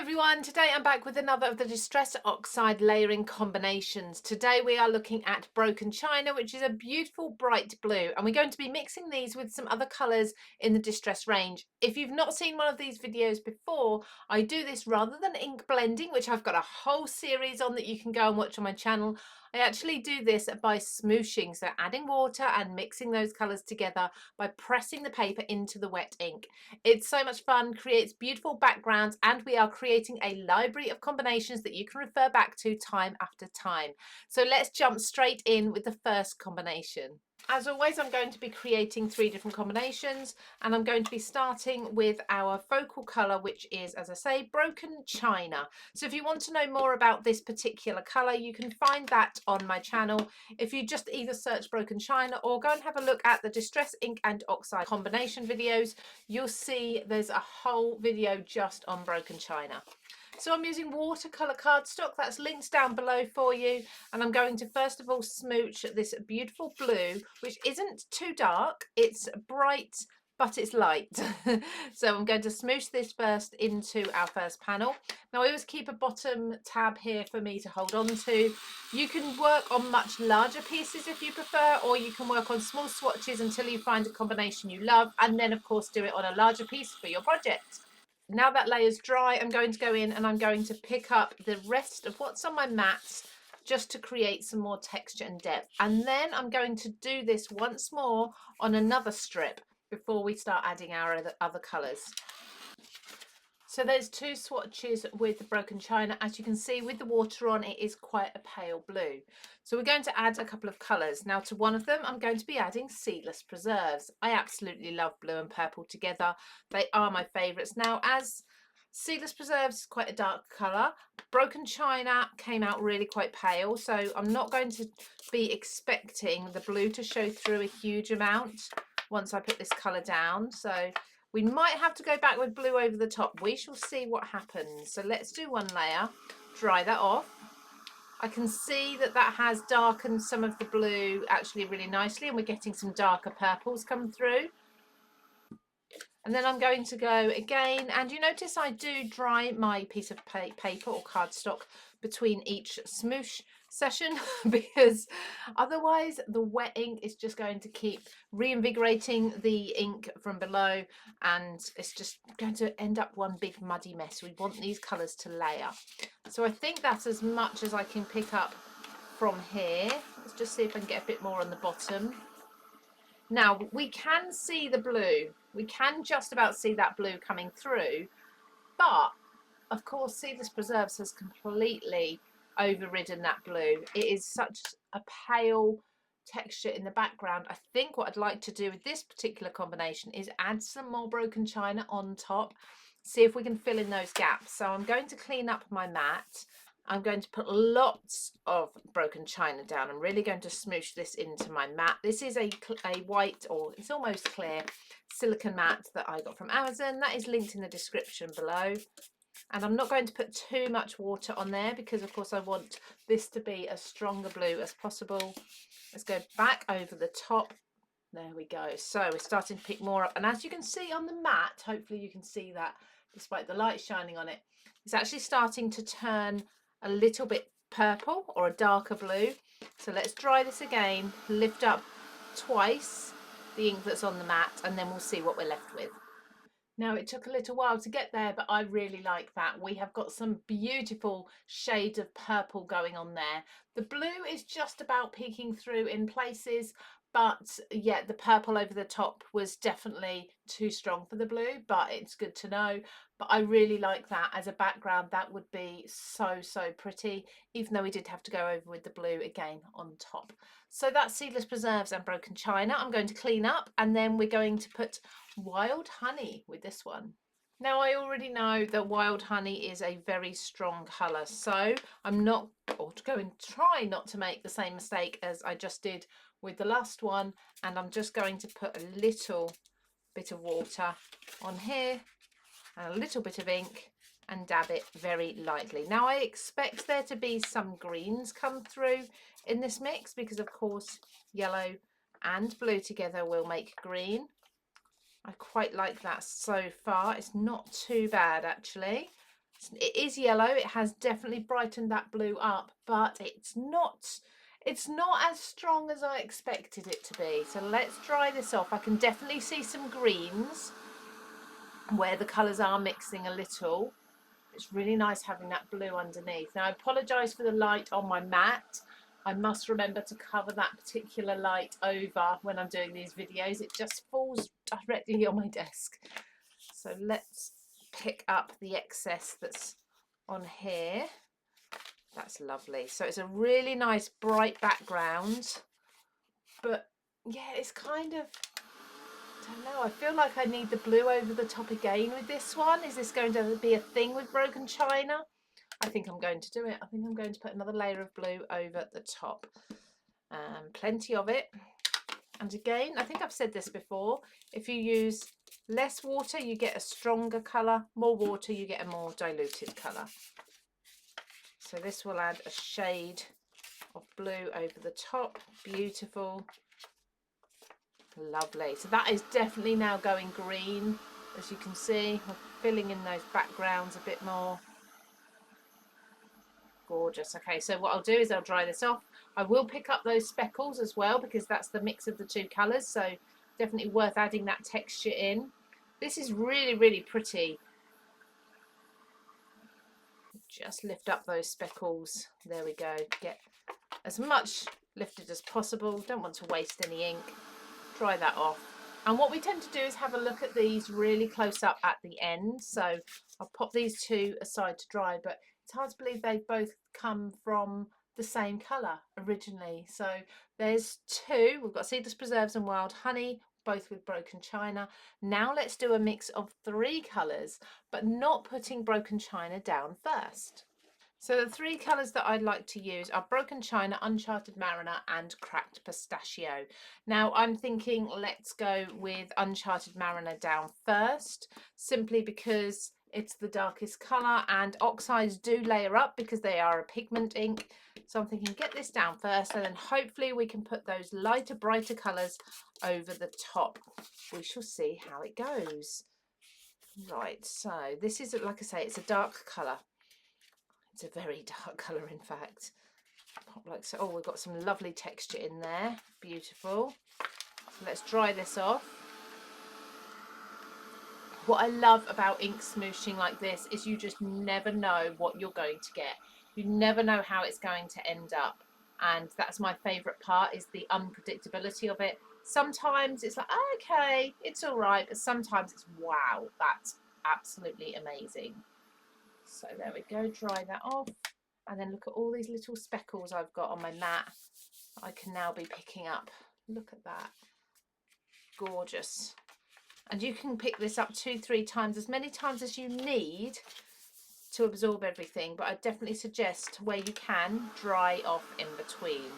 Everyone, today I'm back with another of the Distress Oxide layering combinations. Today we are looking at Broken China, which is a beautiful bright blue, and we're going to be mixing these with some other colours in the Distress range. If you've not seen one of these videos before, I do this rather than ink blending, which I've got a whole series on that you can go and watch on my channel. I actually do this by smooshing, so adding water and mixing those colours together by pressing the paper into the wet ink. It's so much fun, creates beautiful backgrounds, and we are creating a library of combinations that you can refer back to time after time. So let's jump straight in with the first combination. As always, I'm going to be creating 3 different combinations, and I'm going to be starting with our focal colour, which is, as I say, Broken China. So if you want to know more about this particular colour, you can find that on my channel. If you just either search Broken China or go and have a look at the Distress Ink and Oxide combination videos, you'll see there's a whole video just on Broken China. So I'm using watercolour cardstock, that's linked down below for you, and I'm going to first of all smooch this beautiful blue, which isn't too dark, it's bright but it's light. So I'm going to smoosh this first into our first panel. Now I always keep a bottom tab here for me to hold on to. You can work on much larger pieces if you prefer, or you can work on small swatches until you find a combination you love, and then of course do it on a larger piece for your project. Now that layer's dry, I'm going to go in and I'm going to pick up the rest of what's on my mat just to create some more texture and depth. And then I'm going to do this once more on another strip before we start adding our other colours. So there's 2 swatches with the Broken China. As you can see with the water on, it is quite a pale blue. So we're going to add a couple of colours. Now to one of them, I'm going to be adding Seedless Preserves. I absolutely love blue and purple together. They are my favourites. Now as Seedless Preserves is quite a dark colour, Broken China came out really quite pale. So I'm not going to be expecting the blue to show through a huge amount once I put this colour down. So we might have to go back with blue over the top. We shall see what happens. So let's do one layer, dry that off. I can see that that has darkened some of the blue actually really nicely, and we're getting some darker purples come through. And then I'm going to go again, and you notice I do dry my piece of paper or cardstock between each smoosh session because otherwise the wet ink is just going to keep reinvigorating the ink from below, and it's just going to end up one big muddy mess. We want these colours to layer. So I think that's as much as I can pick up from here. Let's just see if I can get a bit more on the bottom. Now we can see the blue, we can just about see that blue coming through, but of course Seedless Preserves has completely overridden that blue. It is such a pale texture in the background. I think what I'd like to do with this particular combination is add some more Broken China on top, see if we can fill in those gaps. So I'm going to clean up my mat. I'm going to put lots of Broken China down. I'm really going to smoosh this into my mat. This is a white, or it's almost clear, silicone mat that I got from Amazon. That is linked in the description below. And I'm not going to put too much water on there because of course I want this to be as strong a blue as possible. Let's go back over the top. There we go. So we're starting to pick more up. And as you can see on the mat, hopefully you can see that despite the light shining on it, it's actually starting to turn a little bit purple or a darker blue. So let's dry this again, lift up twice the ink that's on the mat, and then we'll see what we're left with. Now it took a little while to get there, but I really like that. We have got some beautiful shades of purple going on there. The blue is just about peeking through in places, but yeah, the purple over the top was definitely too strong for the blue, but it's good to know. But I really like that as a background. That would be so pretty, even though we did have to go over with the blue again on top. So that's Seedless Preserves and Broken China. I'm going to clean up, and then we're going to put Wild Honey with this one. Now I already know that Wild Honey is a very strong colour, so I'm not going to try not to make the same mistake as I just did with the last one, and I'm just going to put a little bit of water on here and a little bit of ink and dab it very lightly. Now I expect there to be some greens come through in this mix because of course yellow and blue together will make green. I quite like that so far. It's not too bad actually. It is yellow. It has definitely brightened that blue up, but it's not as strong as I expected it to be. So let's dry this off. I can definitely see some greens where the colours are mixing a little. It's really nice having that blue underneath. Now I apologise for the light on my mat. I must remember to cover that particular light over when I'm doing these videos. It just falls directly on my desk. So let's pick up the excess that's on here. That's lovely. So it's a really nice bright background, but yeah, it's kind of, I don't know, I feel like I need the blue over the top again with this one. Is this going to be a thing with Broken China? I think I'm going to do it. I think I'm going to put another layer of blue over the top. Plenty of it. And again, I think I've said this before, if you use less water, you get a stronger colour. More water, you get a more diluted colour. So this will add a shade of blue over the top. Beautiful. Lovely. So that is definitely now going green. As you can see, we're filling in those backgrounds a bit more. Gorgeous. Okay, so what I'll do is I'll dry this off. I will pick up those speckles as well because that's the mix of the two colours, so definitely worth adding that texture in. This is really, really pretty. Just lift up those speckles. There we go. Get as much lifted as possible. Don't want to waste any ink. Dry that off. And what we tend to do is have a look at these really close up at the end. So I'll pop these two aside to dry, but it's hard to believe they both come from the same colour originally. So there's two. We've got Seedless Preserves and Wild Honey, both with Broken China. Now let's do a mix of three colours, but not putting Broken China down first. So the three colours that I'd like to use are Broken China, Uncharted Mariner and Cracked Pistachio. Now I'm thinking let's go with Uncharted Mariner down first, simply because it's the darkest colour and oxides do layer up because they are a pigment ink. So I'm thinking get this down first and then hopefully we can put those lighter, brighter colours over the top. We shall see how it goes. Right, so this is, like I say, it's a dark colour. It's a very dark colour, in fact. Pop like so. Oh, we've got some lovely texture in there. Beautiful. So let's dry this off. What I love about ink smooshing like this is you just never know what you're going to get. You never know how it's going to end up. And that's my favourite part, is the unpredictability of it. Sometimes it's like, oh, okay, it's all right. But sometimes it's, wow, that's absolutely amazing. So there we go, dry that off. And then look at all these little speckles I've got on my mat I can now be picking up. Look at that. Gorgeous. And you can pick this up 2-3 times, as many times as you need to absorb everything. But I definitely suggest, where you can, dry off in between.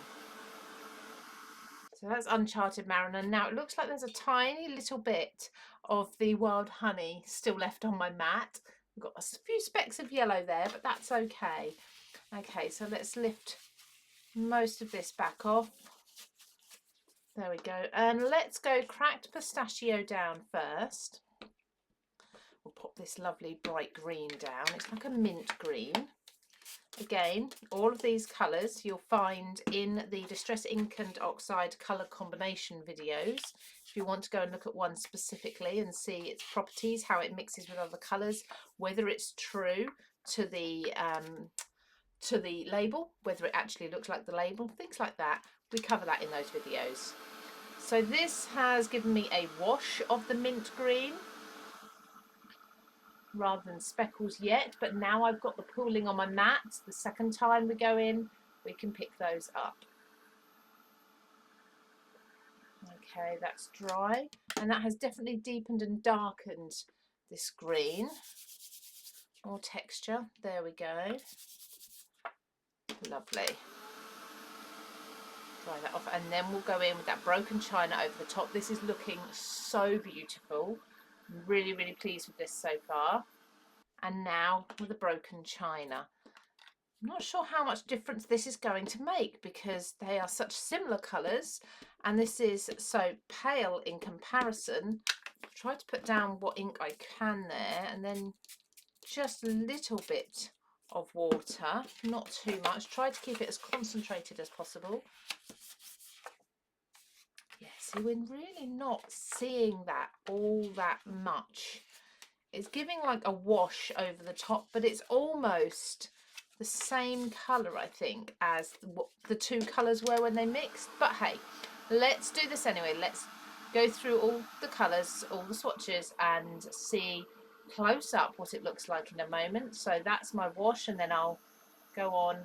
So that's Uncharted Mariner. Now it looks like there's a tiny little bit of the Wild Honey still left on my mat. I've got a few specks of yellow there, but that's okay. Okay, so let's lift most of this back off. There we go. And let's go Cracked Pistachio down first. We'll pop this lovely bright green down. It's like a mint green. Again, all of these colours you'll find in the Distress Ink and Oxide colour combination videos. If you want to go and look at one specifically and see its properties, how it mixes with other colours, whether it's true to the label, whether it actually looks like the label, things like that, we cover that in those videos. So this has given me a wash of the mint green rather than speckles yet, but now I've got the pooling on my mat. The second time we go in, we can pick those up. Okay, that's dry, and that has definitely deepened and darkened this green. More texture, there we go. Lovely. Dry that off, and then we'll go in with that Broken China over the top. This is looking so beautiful. I'm really, really pleased with this so far. And now with the Broken China. I'm not sure how much difference this is going to make because they are such similar colours and this is so pale in comparison. Try to put down what ink I can there and then just a little bit of water, not too much. Try to keep it as concentrated as possible. Yeah, see, we're really not seeing that all that much. It's giving like a wash over the top, but it's almost the same colour, I think, as what the two colours were when they mixed. But hey, let's do this anyway. Let's go through all the colours, all the swatches, and see close up what it looks like in a moment. So that's my wash, and then I'll go on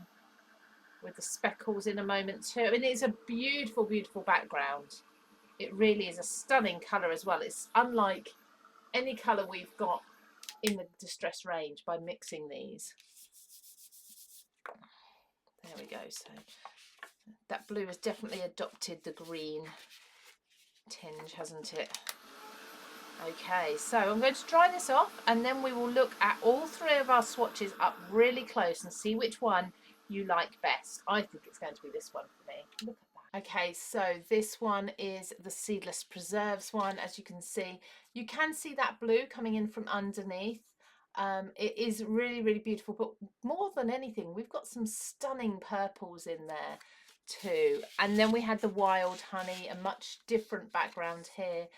with the speckles in a moment too. I mean, it's a beautiful, beautiful background. It really is a stunning colour as well. It's unlike any colour we've got in the Distress range by mixing these. There we go. So that blue has definitely adopted the green tinge, hasn't it? Okay, so I'm going to dry this off, and then we will look at all three of our swatches up really close and see which one you like best. I think it's going to be this one for me. Look at that. Okay, so this one is the Seedless Preserves one. As you can see that blue coming in from underneath. It is really, really beautiful, but more than anything, we've got some stunning purples in there too. And then we had the Wild Honey, a much different background here.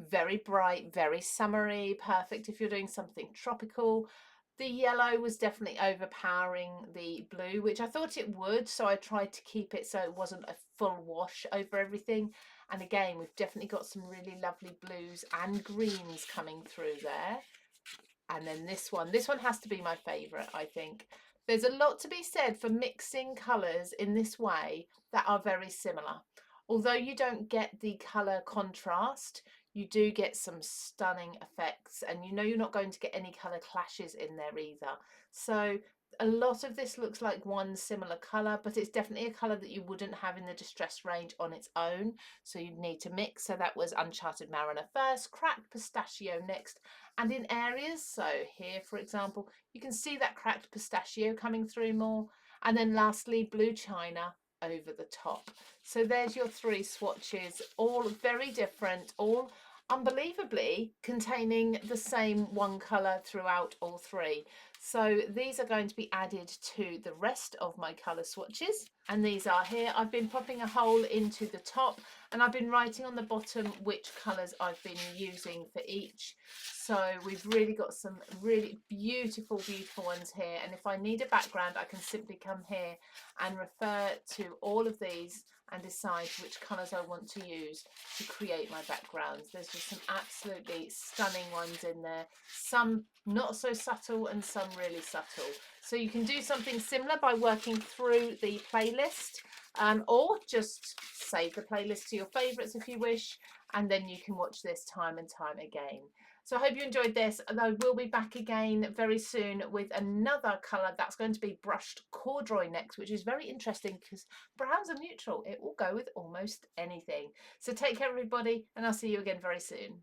Very bright, very summery, perfect if you're doing something tropical. The yellow was definitely overpowering the blue, which I thought it would, so I tried to keep it so it wasn't a full wash over everything. And again, we've definitely got some really lovely blues and greens coming through there. And then this one has to be my favourite, I think. There's a lot to be said for mixing colours in this way that are very similar. Although you don't get the colour contrast, you do get some stunning effects, and you know you're not going to get any colour clashes in there either. So a lot of this looks like one similar colour, but it's definitely a colour that you wouldn't have in the Distress range on its own. So you'd need to mix. So that was Uncharted Mariner first, Cracked Pistachio next, and in areas, so here for example, you can see that cracked pistachio coming through more, and then lastly Blue China over the top. So there's your three swatches, all very different, all unbelievably containing the same one colour throughout all three. So these are going to be added to the rest of my colour swatches, and these are here. I've been popping a hole into the top, and I've been writing on the bottom which colours I've been using for each. So we've really got some really beautiful, beautiful ones here. And if I need a background, I can simply come here and refer to all of these and decide which colours I want to use to create my backgrounds. There's just some absolutely stunning ones in there. Some not so subtle and some really subtle. So you can do something similar by working through the playlist, or just save the playlist to your favourites if you wish, and then you can watch this time and time again. So I hope you enjoyed this, and I will be back again very soon with another colour that's going to be brushed corduroy next, which is very interesting because browns are neutral. It will go with almost anything. So take care everybody, and I'll see you again very soon.